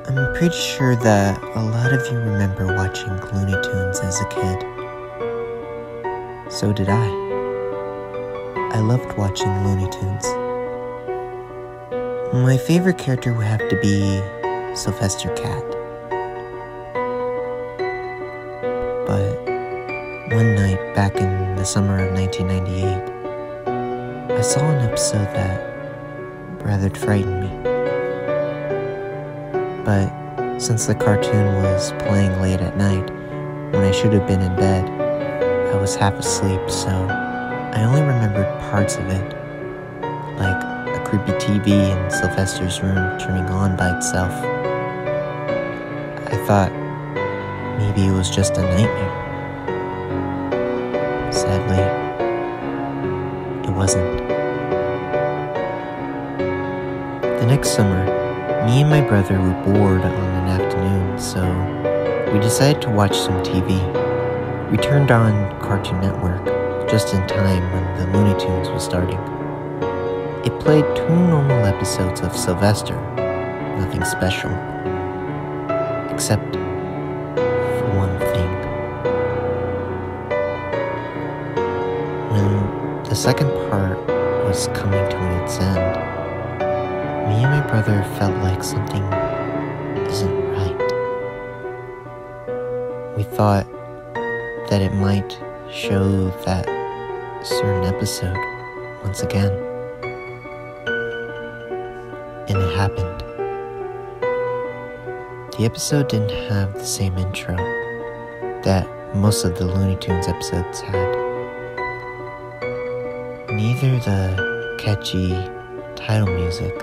I'm pretty sure that a lot of you remember watching Looney Tunes as a kid. So did I. I loved watching Looney Tunes. My favorite character would have to be Sylvester Cat. But one night back in the summer of 1998, I saw an episode that rather frightened me. But since the cartoon was playing late at night, when I should have been in bed, I was half asleep, so I only remembered parts of it, like a creepy TV in Sylvester's room turning on by itself. I thought maybe it was just a nightmare. Sadly, it wasn't. The next summer, me and my brother were bored on an afternoon, so we decided to watch some TV. We turned on Cartoon Network just in time when the Looney Tunes was starting. It played 2 normal episodes of Sylvester, nothing special, except for one thing. When the second part was coming to its end, me and my brother felt like something isn't right. We thought that it might show that certain episode once again. And it happened. The episode didn't have the same intro that most of the Looney Tunes episodes had. Neither the catchy title music.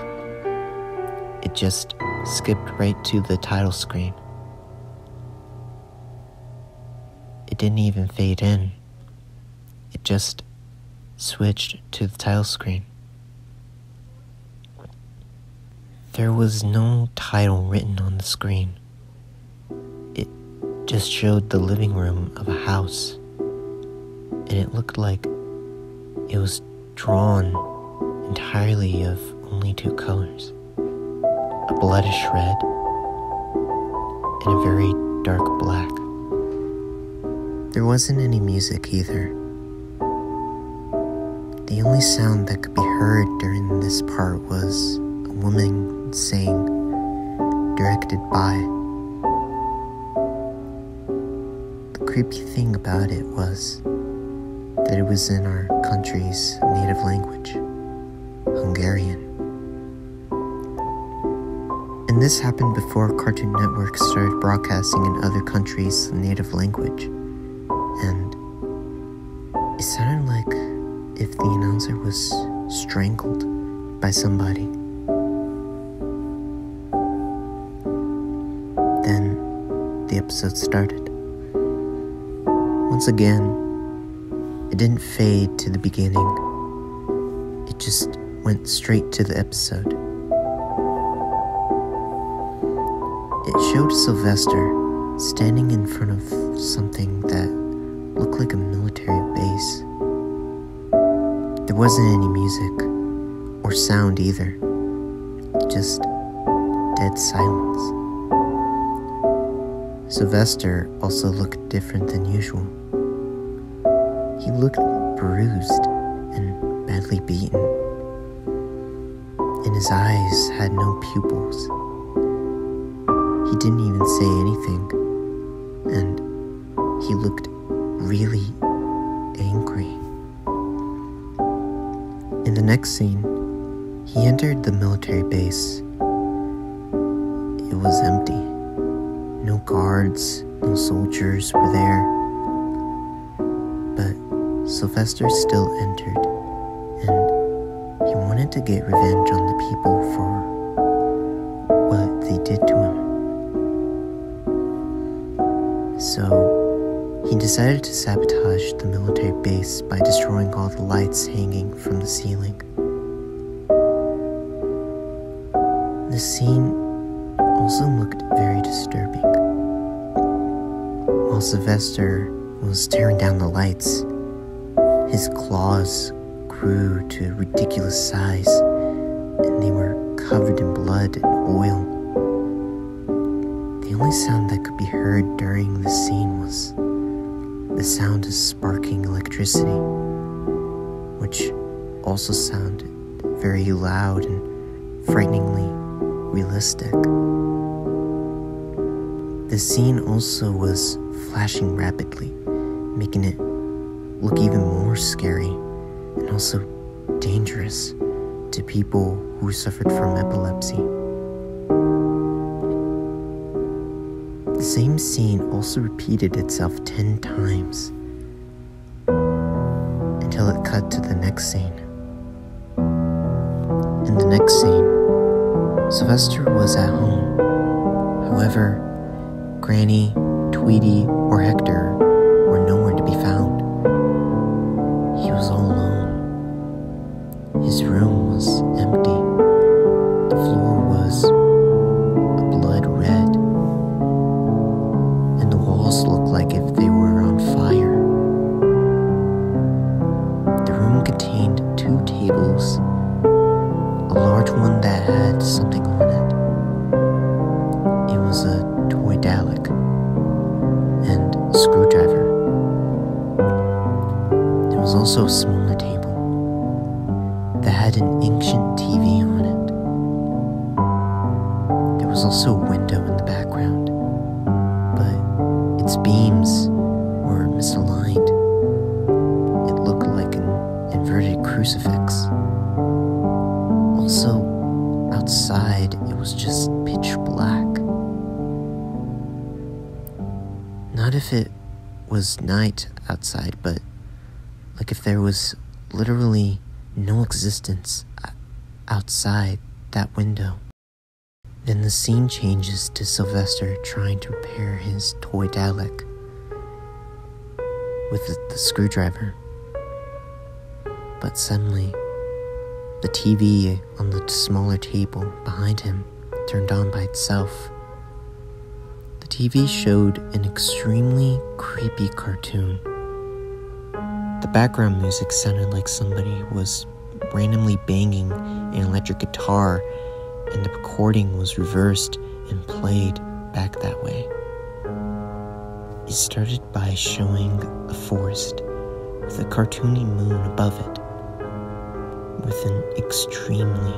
It just skipped right to the title screen. It didn't even fade in. It just switched to the title screen. There was no title written on the screen. It just showed the living room of a house. And it looked like it was drawn entirely of only 2 colors. A bloodish red and a very dark black. There wasn't any music either. The only sound that could be heard during this part was a woman saying, "Directed by." The creepy thing about it was that it was in our country's native language, Hungarian. And this happened before Cartoon Network started broadcasting in other countries' native language. And it sounded like if the announcer was strangled by somebody. Then the episode started. Once again, it didn't fade to the beginning. It just went straight to the episode. It showed Sylvester standing in front of something that looked like a military base. There wasn't any music or sound either, just dead silence. Sylvester also looked different than usual. He looked bruised and badly beaten, and his eyes had no pupils. He didn't even say anything, and he looked really angry. In the next scene, he entered the military base. It was empty. No guards, no soldiers were there. But Sylvester still entered, and he wanted to get revenge on the people for what they did to him. So he decided to sabotage the military base by destroying all the lights hanging from the ceiling. The scene also looked very disturbing. While Sylvester was tearing down the lights, his claws grew to a ridiculous size, and they were covered in blood and oil. only sound that could be heard during the scene was the sound of sparking electricity, which also sounded very loud and frighteningly realistic. The scene also was flashing rapidly, making it look even more scary and also dangerous to people who suffered from epilepsy. The same scene also repeated itself 10 times until it cut to the next scene. In the next scene, Sylvester was at home. However, Granny, Tweety, or Hector were nowhere to be found. He was all alone. His room was empty. The floor was a blood red, and the walls looked like if they were on fire. The room contained 2 tables, a large one that had something on it. It was a toy Dalek and a screwdriver. There was also a smaller table that had an ancient TV on it. There was also a window in the background, but its beams were misaligned. It looked like an inverted crucifix. Also, outside, it was just pitch black. Not if it was night outside, but like if there was literally no existence outside that window. Then the scene changes to Sylvester trying to repair his toy Dalek with the screwdriver. But suddenly, the TV on the smaller table behind him turned on by itself. The TV showed an extremely creepy cartoon. The background music sounded like somebody was randomly banging an electric guitar, and the recording was reversed and played back that way. It started by showing a forest with a cartoony moon above it, with an extremely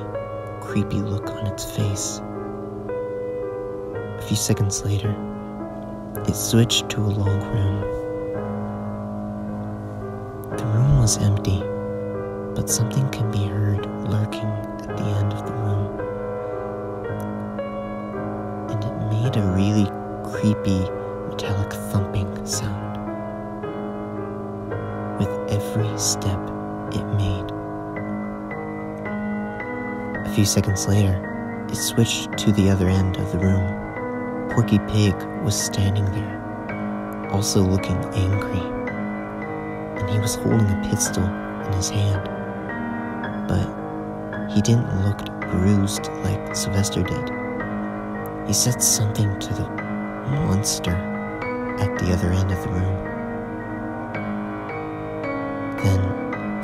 creepy look on its face. A few seconds later, it switched to a long room. The room was empty, but something could be heard lurking at the end of the room. And it made a really creepy metallic thumping sound with every step it made. A few seconds later, it switched to the other end of the room. Porky Pig was standing there, also looking angry, and he was holding a pistol in his hand, but he didn't look bruised like Sylvester did. He said something to the monster at the other end of the room, then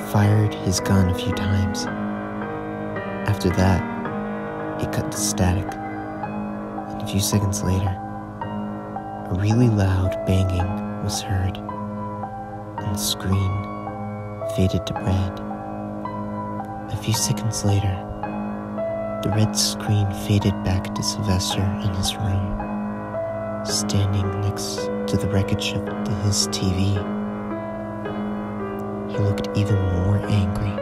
fired his gun a few times. After that, it cut to static, and a few seconds later, a really loud banging was heard, and the screen faded to red. A few seconds later, the red screen faded back to Sylvester in his room, standing next to the wreckage of his TV. He looked even more angry,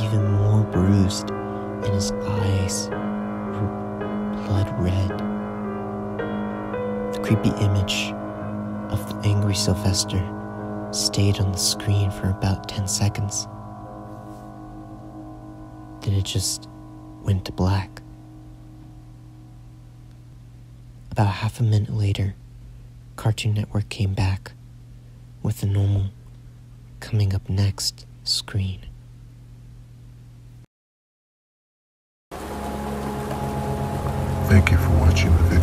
even more bruised, and his eyes were blood red. The creepy image of the angry Sylvester stayed on the screen for about 10 seconds. Then it just went to black. About half a minute later, Cartoon Network came back with the normal coming up next screen. Thank you for watching the video.